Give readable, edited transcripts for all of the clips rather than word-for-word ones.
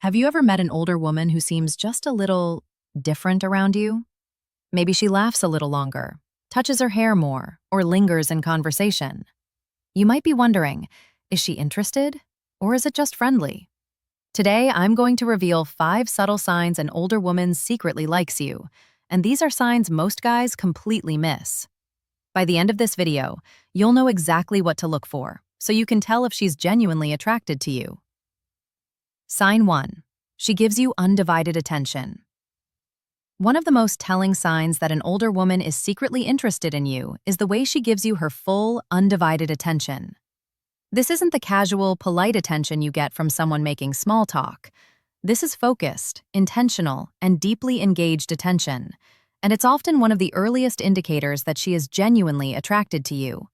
Have you ever met an older woman who seems just a little different around you? Maybe she laughs a little longer, touches her hair more, or lingers in conversation. You might be wondering, is she interested? Or is it just friendly? Today, I'm going to reveal 5 subtle signs an older woman secretly likes you, and these are signs most guys completely miss. By the end of this video, you'll know exactly what to look for, so you can tell if she's genuinely attracted to you. Sign 1. She gives you undivided attention. One of the most telling signs that an older woman is secretly interested in you is the way she gives you her full, undivided attention. This isn't the casual, polite attention you get from someone making small talk. This is focused, intentional, and deeply engaged attention, and it's often one of the earliest indicators that she is genuinely attracted to you.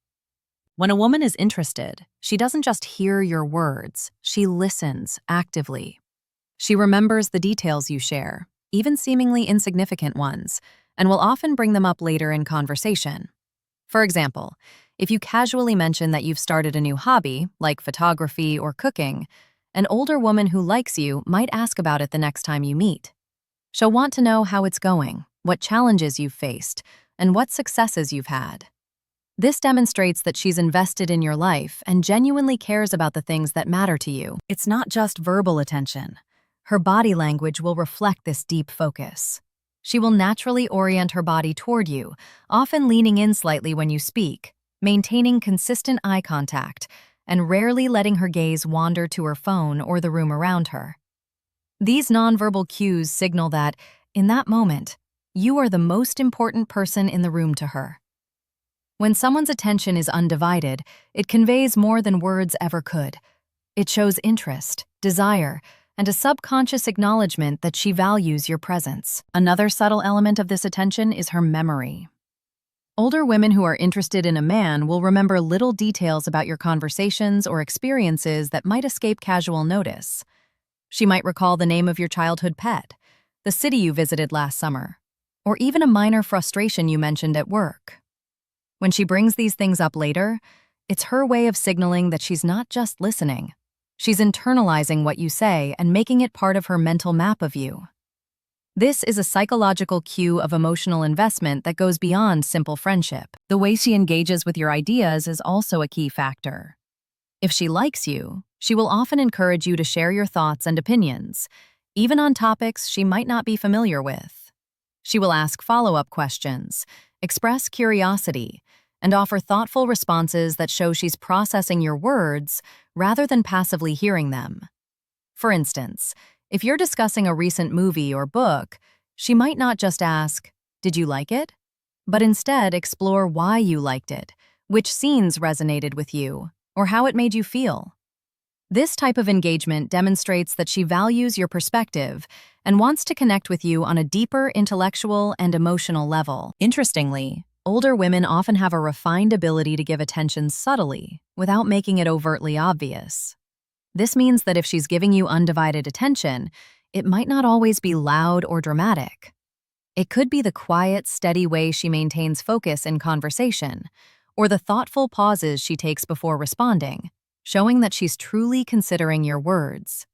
When a woman is interested, she doesn't just hear your words, she listens actively. She remembers the details you share, even seemingly insignificant ones, and will often bring them up later in conversation. For example, if you casually mention that you've started a new hobby, like photography or cooking, an older woman who likes you might ask about it the next time you meet. She'll want to know how it's going, what challenges you've faced, and what successes you've had. This demonstrates that she's invested in your life and genuinely cares about the things that matter to you. It's not just verbal attention. Her body language will reflect this deep focus. She will naturally orient her body toward you, often leaning in slightly when you speak, maintaining consistent eye contact, and rarely letting her gaze wander to her phone or the room around her. These nonverbal cues signal that, in that moment, you are the most important person in the room to her. When someone's attention is undivided, it conveys more than words ever could. It shows interest, desire, and a subconscious acknowledgement that she values your presence. Another subtle element of this attention is her memory. Older women who are interested in a man will remember little details about your conversations or experiences that might escape casual notice. She might recall the name of your childhood pet, the city you visited last summer, or even a minor frustration you mentioned at work. When she brings these things up later, it's her way of signaling that she's not just listening. She's internalizing what you say and making it part of her mental map of you. This is a psychological cue of emotional investment that goes beyond simple friendship. The way she engages with your ideas is also a key factor. If she likes you, she will often encourage you to share your thoughts and opinions, even on topics she might not be familiar with. She will ask follow-up questions, express curiosity, and offer thoughtful responses that show she's processing your words rather than passively hearing them. For instance, if you're discussing a recent movie or book, she might not just ask, "Did you like it?" but instead explore why you liked it, which scenes resonated with you, or how it made you feel. This type of engagement demonstrates that she values your perspective and wants to connect with you on a deeper intellectual and emotional level. Interestingly, older women often have a refined ability to give attention subtly, without making it overtly obvious. This means that if she's giving you undivided attention, it might not always be loud or dramatic. It could be the quiet, steady way she maintains focus in conversation, or the thoughtful pauses she takes before responding, showing that she's truly considering your words.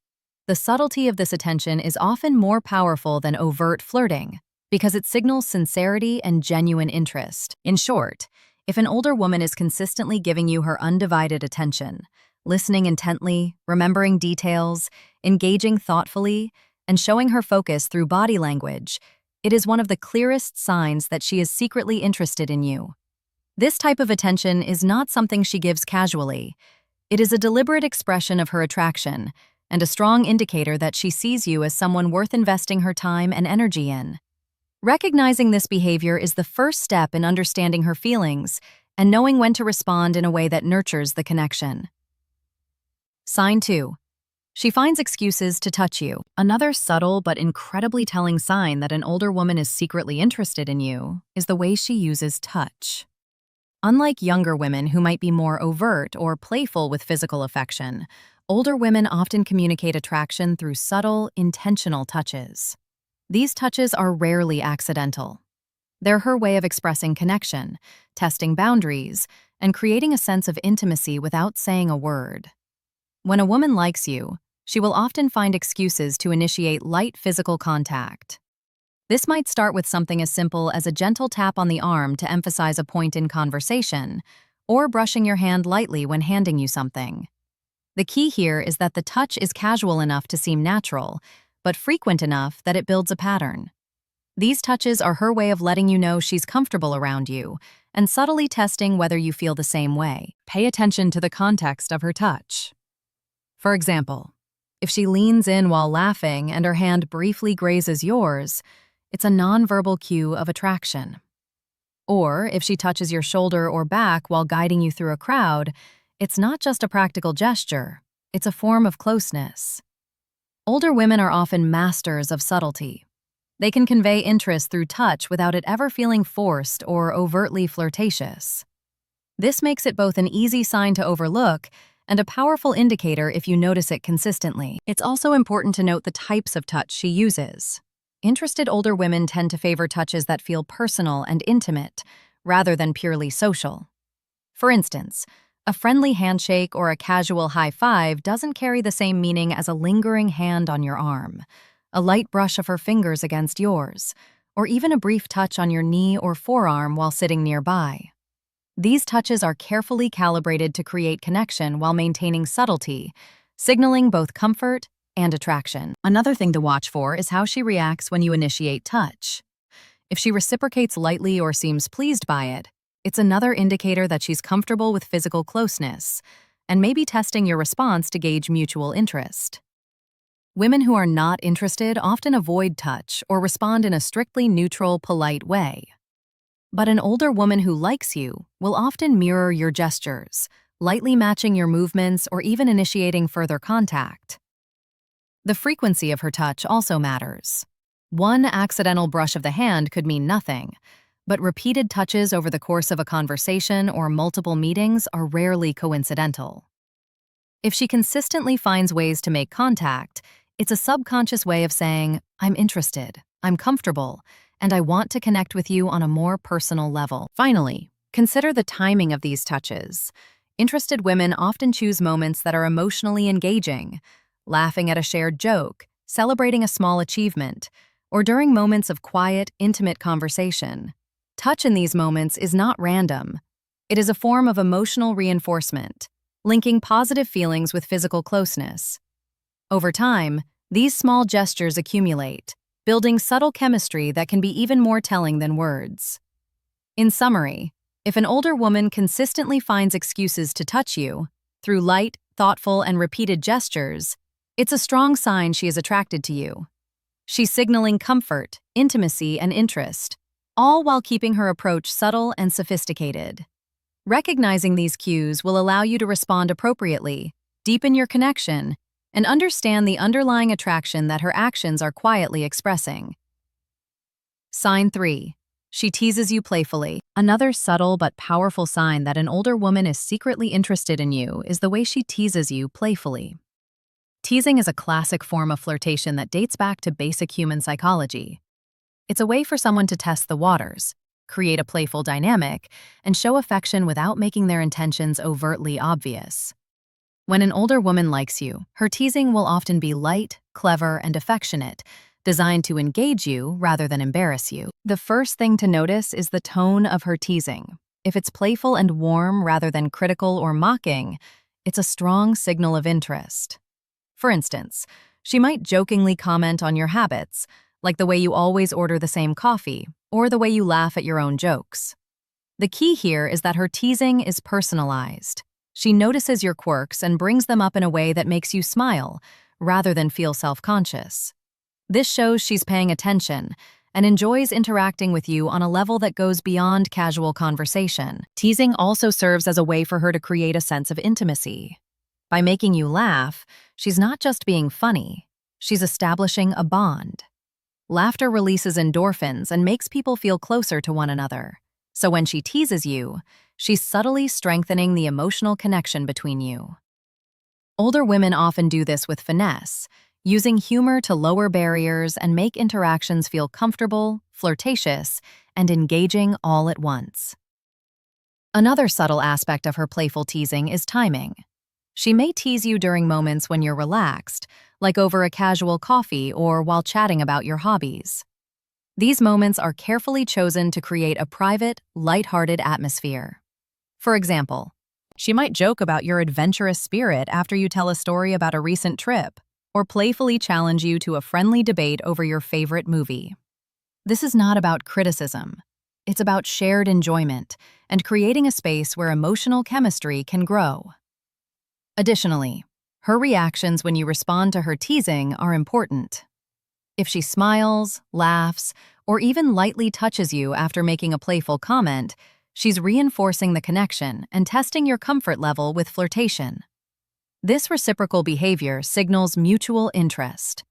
The subtlety of this attention is often more powerful than overt flirting, because it signals sincerity and genuine interest. In short, if an older woman is consistently giving you her undivided attention, listening intently, remembering details, engaging thoughtfully, and showing her focus through body language, it is one of the clearest signs that she is secretly interested in you. This type of attention is not something she gives casually. It is a deliberate expression of her attraction and a strong indicator that she sees you as someone worth investing her time and energy in. Recognizing this behavior is the first step in understanding her feelings and knowing when to respond in a way that nurtures the connection. Sign 2. She finds excuses to touch you. Another subtle but incredibly telling sign that an older woman is secretly interested in you is the way she uses touch. Unlike younger women who might be more overt or playful with physical affection, older women often communicate attraction through subtle, intentional touches. These touches are rarely accidental. They're her way of expressing connection, testing boundaries, and creating a sense of intimacy without saying a word. When a woman likes you, she will often find excuses to initiate light physical contact. This might start with something as simple as a gentle tap on the arm to emphasize a point in conversation, or brushing your hand lightly when handing you something. The key here is that the touch is casual enough to seem natural, but frequent enough that it builds a pattern. These touches are her way of letting you know she's comfortable around you and subtly testing whether you feel the same way. Pay attention to the context of her touch. For example, if she leans in while laughing and her hand briefly grazes yours, it's a nonverbal cue of attraction. Or if she touches your shoulder or back while guiding you through a crowd, it's not just a practical gesture, it's a form of closeness. Older women are often masters of subtlety. They can convey interest through touch without it ever feeling forced or overtly flirtatious. This makes it both an easy sign to overlook and a powerful indicator if you notice it consistently. It's also important to note the types of touch she uses. Interested older women tend to favor touches that feel personal and intimate, rather than purely social. For instance, a friendly handshake or a casual high five doesn't carry the same meaning as a lingering hand on your arm, a light brush of her fingers against yours, or even a brief touch on your knee or forearm while sitting nearby. These touches are carefully calibrated to create connection while maintaining subtlety, signaling both comfort and attraction. Another thing to watch for is how she reacts when you initiate touch. If she reciprocates lightly or seems pleased by it, it's another indicator that she's comfortable with physical closeness, and maybe testing your response to gauge mutual interest. Women who are not interested often avoid touch or respond in a strictly neutral, polite way. But an older woman who likes you will often mirror your gestures, lightly matching your movements or even initiating further contact. The frequency of her touch also matters. One accidental brush of the hand could mean nothing, but repeated touches over the course of a conversation or multiple meetings are rarely coincidental. If she consistently finds ways to make contact, it's a subconscious way of saying, "I'm interested, I'm comfortable, and I want to connect with you on a more personal level." Finally, consider the timing of these touches. Interested women often choose moments that are emotionally engaging, laughing at a shared joke, celebrating a small achievement, or during moments of quiet, intimate conversation. Touch in these moments is not random. It is a form of emotional reinforcement, linking positive feelings with physical closeness. Over time, these small gestures accumulate, building subtle chemistry that can be even more telling than words. In summary, if an older woman consistently finds excuses to touch you, through light, thoughtful, and repeated gestures, it's a strong sign she is attracted to you. She's signaling comfort, intimacy, and interest, all while keeping her approach subtle and sophisticated. Recognizing these cues will allow you to respond appropriately, deepen your connection, and understand the underlying attraction that her actions are quietly expressing. Sign 3. She teases you playfully. Another subtle but powerful sign that an older woman is secretly interested in you is the way she teases you playfully. Teasing is a classic form of flirtation that dates back to basic human psychology. It's a way for someone to test the waters, create a playful dynamic, and show affection without making their intentions overtly obvious. When an older woman likes you, her teasing will often be light, clever, and affectionate, designed to engage you rather than embarrass you. The first thing to notice is the tone of her teasing. If it's playful and warm rather than critical or mocking, it's a strong signal of interest. For instance, she might jokingly comment on your habits, like the way you always order the same coffee, or the way you laugh at your own jokes. The key here is that her teasing is personalized. She notices your quirks and brings them up in a way that makes you smile, rather than feel self-conscious. This shows she's paying attention and enjoys interacting with you on a level that goes beyond casual conversation. Teasing also serves as a way for her to create a sense of intimacy. By making you laugh, she's not just being funny, she's establishing a bond. Laughter releases endorphins and makes people feel closer to one another. So when she teases you, she's subtly strengthening the emotional connection between you. Older women often do this with finesse, using humor to lower barriers and make interactions feel comfortable, flirtatious, and engaging all at once. Another subtle aspect of her playful teasing is timing. She may tease you during moments when you're relaxed, like over a casual coffee or while chatting about your hobbies. These moments are carefully chosen to create a private, lighthearted atmosphere. For example, she might joke about your adventurous spirit after you tell a story about a recent trip, or playfully challenge you to a friendly debate over your favorite movie. This is not about criticism. It's about shared enjoyment and creating a space where emotional chemistry can grow. Additionally, her reactions when you respond to her teasing are important. If she smiles, laughs, or even lightly touches you after making a playful comment, she's reinforcing the connection and testing your comfort level with flirtation. This reciprocal behavior signals mutual interest.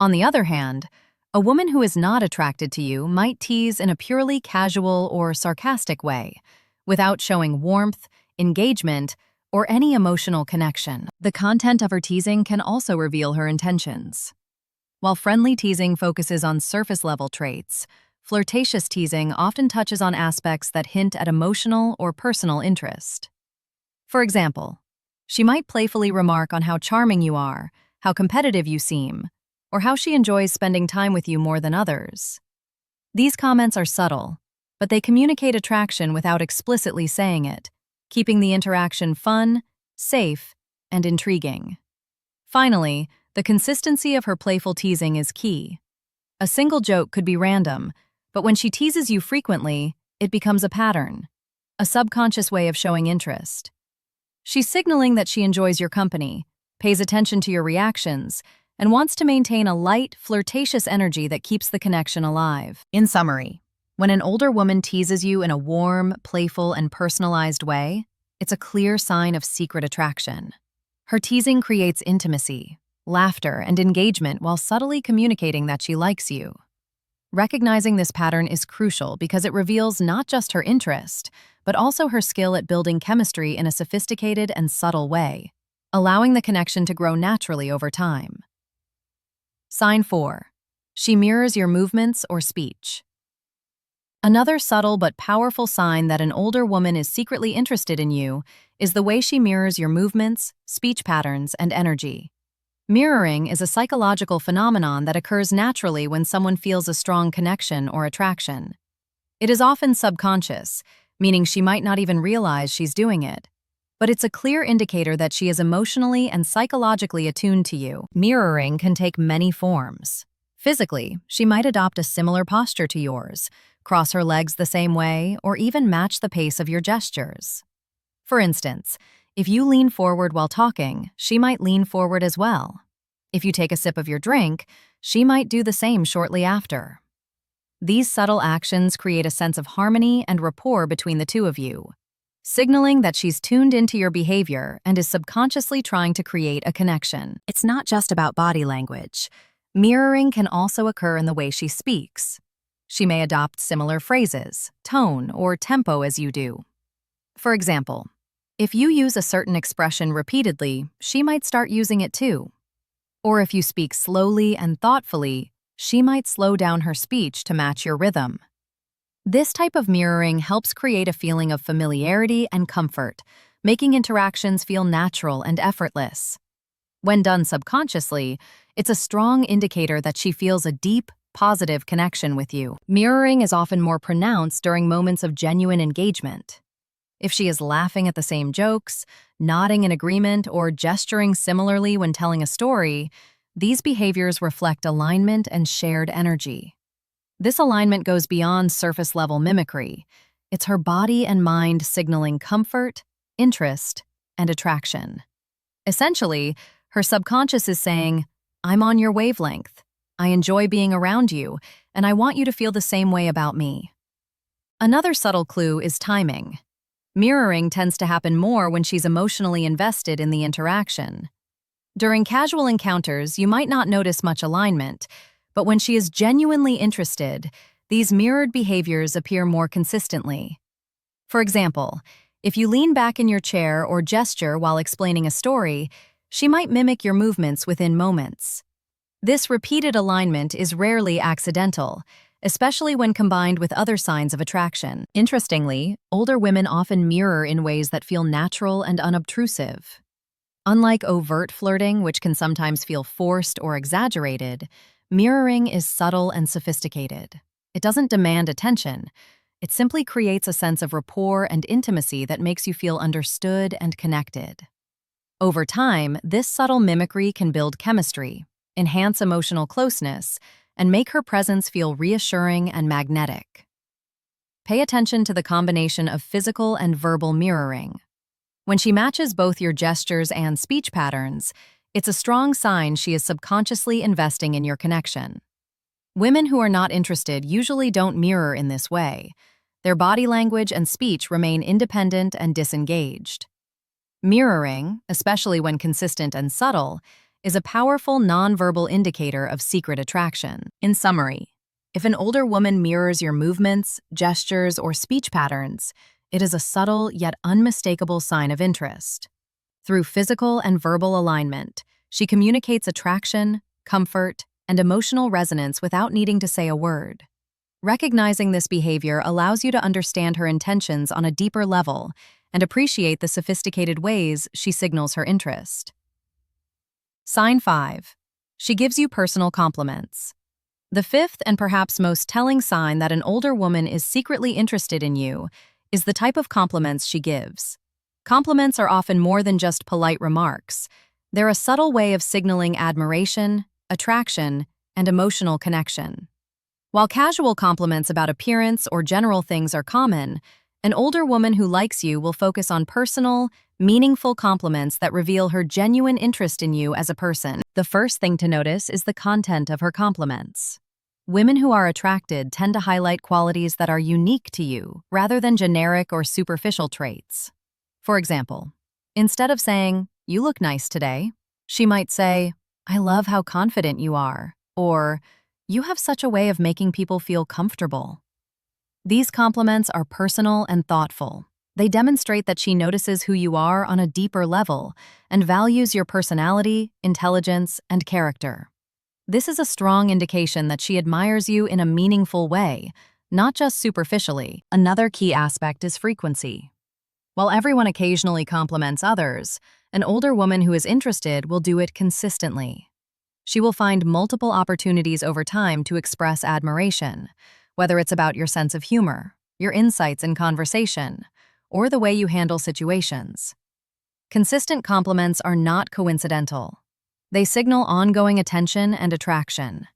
On the other hand, a woman who is not attracted to you might tease in a purely casual or sarcastic way, without showing warmth, engagement, or any emotional connection. The content of her teasing can also reveal her intentions. While friendly teasing focuses on surface-level traits, flirtatious teasing often touches on aspects that hint at emotional or personal interest. For example, she might playfully remark on how charming you are, how competitive you seem, or how she enjoys spending time with you more than others. These comments are subtle, but they communicate attraction without explicitly saying it, keeping the interaction fun, safe, and intriguing. Finally, the consistency of her playful teasing is key. A single joke could be random, but when she teases you frequently, it becomes a pattern, a subconscious way of showing interest. She's signaling that she enjoys your company, pays attention to your reactions, and wants to maintain a light, flirtatious energy that keeps the connection alive. In summary, when an older woman teases you in a warm, playful, and personalized way, it's a clear sign of secret attraction. Her teasing creates intimacy, laughter, and engagement while subtly communicating that she likes you. Recognizing this pattern is crucial because it reveals not just her interest, but also her skill at building chemistry in a sophisticated and subtle way, allowing the connection to grow naturally over time. Sign 4. She mirrors your movements or speech. Another subtle but powerful sign that an older woman is secretly interested in you is the way she mirrors your movements, speech patterns, and energy. Mirroring is a psychological phenomenon that occurs naturally when someone feels a strong connection or attraction. It is often subconscious, meaning she might not even realize she's doing it. But it's a clear indicator that she is emotionally and psychologically attuned to you. Mirroring can take many forms. Physically, she might adopt a similar posture to yours, cross her legs the same way, or even match the pace of your gestures. For instance, if you lean forward while talking, she might lean forward as well. If you take a sip of your drink, she might do the same shortly after. These subtle actions create a sense of harmony and rapport between the two of you, signaling that she's tuned into your behavior and is subconsciously trying to create a connection. It's not just about body language. Mirroring can also occur in the way she speaks. She may adopt similar phrases, tone, or tempo as you do. For example, if you use a certain expression repeatedly, she might start using it too. Or if you speak slowly and thoughtfully, she might slow down her speech to match your rhythm. This type of mirroring helps create a feeling of familiarity and comfort, making interactions feel natural and effortless. When done subconsciously, it's a strong indicator that she feels a deep, positive connection with you. Mirroring is often more pronounced during moments of genuine engagement. If she is laughing at the same jokes, nodding in agreement, or gesturing similarly when telling a story, these behaviors reflect alignment and shared energy. This alignment goes beyond surface-level mimicry. It's her body and mind signaling comfort, interest, and attraction. Essentially, her subconscious is saying, "I'm on your wavelength. I enjoy being around you, and I want you to feel the same way about me." Another subtle clue is timing. Mirroring tends to happen more when she's emotionally invested in the interaction. During casual encounters, you might not notice much alignment, but when she is genuinely interested, these mirrored behaviors appear more consistently. For example, if you lean back in your chair or gesture while explaining a story, she might mimic your movements within moments. This repeated alignment is rarely accidental, especially when combined with other signs of attraction. Interestingly, older women often mirror in ways that feel natural and unobtrusive. Unlike overt flirting, which can sometimes feel forced or exaggerated, mirroring is subtle and sophisticated. It doesn't demand attention. It simply creates a sense of rapport and intimacy that makes you feel understood and connected. Over time, this subtle mimicry can build chemistry, enhance emotional closeness, and make her presence feel reassuring and magnetic. Pay attention to the combination of physical and verbal mirroring. When she matches both your gestures and speech patterns, it's a strong sign she is subconsciously investing in your connection. Women who are not interested usually don't mirror in this way. Their body language and speech remain independent and disengaged. Mirroring, especially when consistent and subtle, is a powerful nonverbal indicator of secret attraction. In summary, if an older woman mirrors your movements, gestures, or speech patterns, it is a subtle yet unmistakable sign of interest. Through physical and verbal alignment, she communicates attraction, comfort, and emotional resonance without needing to say a word. Recognizing this behavior allows you to understand her intentions on a deeper level and appreciate the sophisticated ways she signals her interest. Sign 5. She gives you personal compliments. The fifth and perhaps most telling sign that an older woman is secretly interested in you is the type of compliments she gives. Compliments are often more than just polite remarks. They're a subtle way of signaling admiration, attraction, and emotional connection. While casual compliments about appearance or general things are common, an older woman who likes you will focus on personal, meaningful compliments that reveal her genuine interest in you as a person. The first thing to notice is the content of her compliments. Women who are attracted tend to highlight qualities that are unique to you, rather than generic or superficial traits. For example, instead of saying, "You look nice today," she might say, "I love how confident you are," or "You have such a way of making people feel comfortable." These compliments are personal and thoughtful. They demonstrate that she notices who you are on a deeper level and values your personality, intelligence, and character. This is a strong indication that she admires you in a meaningful way, not just superficially. Another key aspect is frequency. While everyone occasionally compliments others, an older woman who is interested will do it consistently. She will find multiple opportunities over time to express admiration, whether it's about your sense of humor, your insights in conversation, or the way you handle situations. Consistent compliments are not coincidental. They signal ongoing attention and attraction.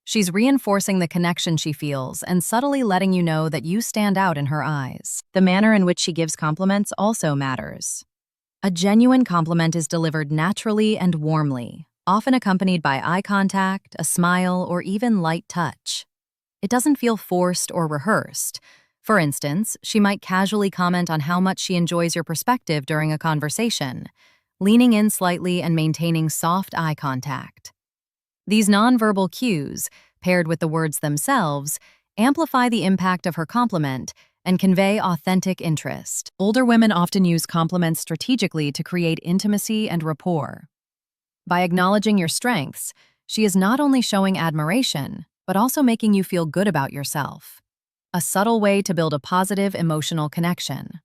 She's reinforcing the connection she feels and subtly letting you know that you stand out in her eyes. The manner in which she gives compliments also matters. A genuine compliment is delivered naturally and warmly, often accompanied by eye contact, a smile, or even light touch. It doesn't feel forced or rehearsed. For instance, she might casually comment on how much she enjoys your perspective during a conversation, leaning in slightly and maintaining soft eye contact. These nonverbal cues, paired with the words themselves, amplify the impact of her compliment and convey authentic interest. Older women often use compliments strategically to create intimacy and rapport. By acknowledging your strengths, she is not only showing admiration, but also making you feel good about yourself. A subtle way to build a positive emotional connection.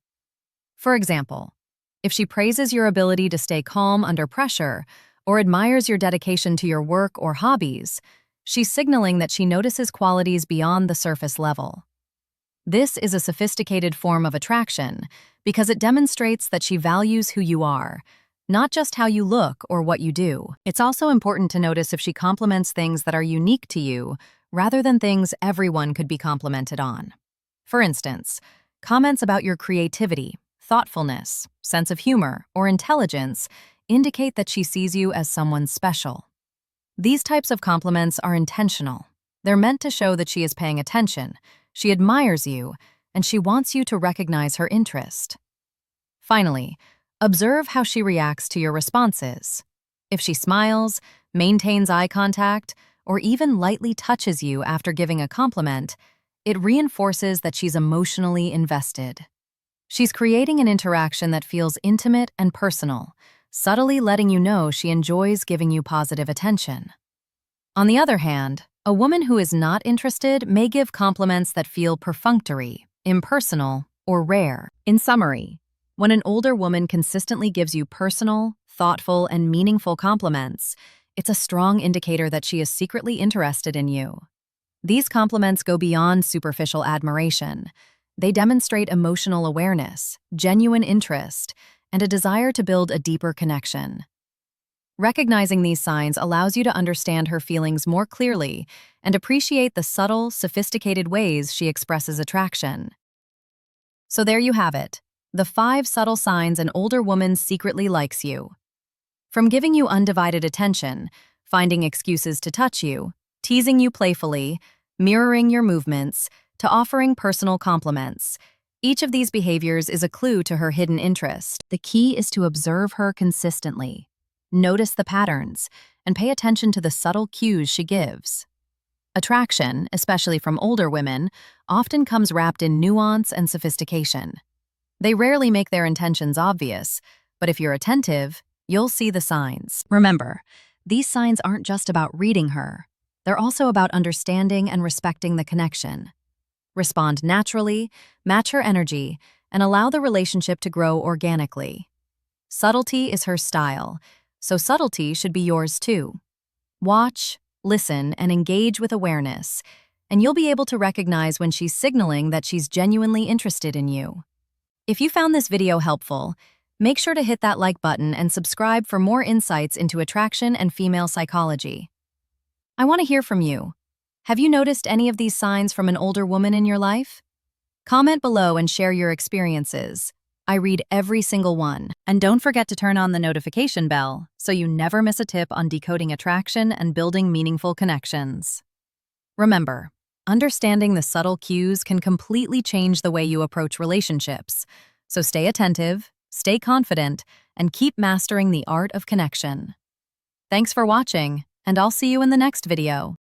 For example, if she praises your ability to stay calm under pressure or admires your dedication to your work or hobbies, she's signaling that she notices qualities beyond the surface level. This is a sophisticated form of attraction because it demonstrates that she values who you are, not just how you look or what you do. It's also important to notice if she compliments things that are unique to you rather than things everyone could be complimented on. For instance, comments about your creativity, thoughtfulness, sense of humor, or intelligence indicate that she sees you as someone special. These types of compliments are intentional. They're meant to show that she is paying attention, she admires you, and she wants you to recognize her interest. Finally, observe how she reacts to your responses. If she smiles, maintains eye contact, or even lightly touches you after giving a compliment, it reinforces that she's emotionally invested. She's creating an interaction that feels intimate and personal, subtly letting you know she enjoys giving you positive attention. On the other hand, a woman who is not interested may give compliments that feel perfunctory, impersonal, or rare. In summary, when an older woman consistently gives you personal, thoughtful, and meaningful compliments, it's a strong indicator that she is secretly interested in you. These compliments go beyond superficial admiration. They demonstrate emotional awareness, genuine interest, and a desire to build a deeper connection. Recognizing these signs allows you to understand her feelings more clearly and appreciate the subtle, sophisticated ways she expresses attraction. So there you have it, the 5 subtle signs an older woman secretly likes you. From giving you undivided attention, finding excuses to touch you, teasing you playfully, mirroring your movements, to offering personal compliments, each of these behaviors is a clue to her hidden interest. The key is to observe her consistently. Notice the patterns, and pay attention to the subtle cues she gives. Attraction, especially from older women, often comes wrapped in nuance and sophistication. They rarely make their intentions obvious, but if you're attentive, you'll see the signs. Remember, these signs aren't just about reading her. They're also about understanding and respecting the connection. Respond naturally, match her energy, and allow the relationship to grow organically. Subtlety is her style, so subtlety should be yours too. Watch, listen, and engage with awareness, and you'll be able to recognize when she's signaling that she's genuinely interested in you. If you found this video helpful, make sure to hit that like button and subscribe for more insights into attraction and female psychology. I want to hear from you. Have you noticed any of these signs from an older woman in your life? Comment below and share your experiences. I read every single one. And don't forget to turn on the notification bell so you never miss a tip on decoding attraction and building meaningful connections. Remember, understanding the subtle cues can completely change the way you approach relationships. So stay attentive, stay confident, and keep mastering the art of connection. Thanks for watching, and I'll see you in the next video.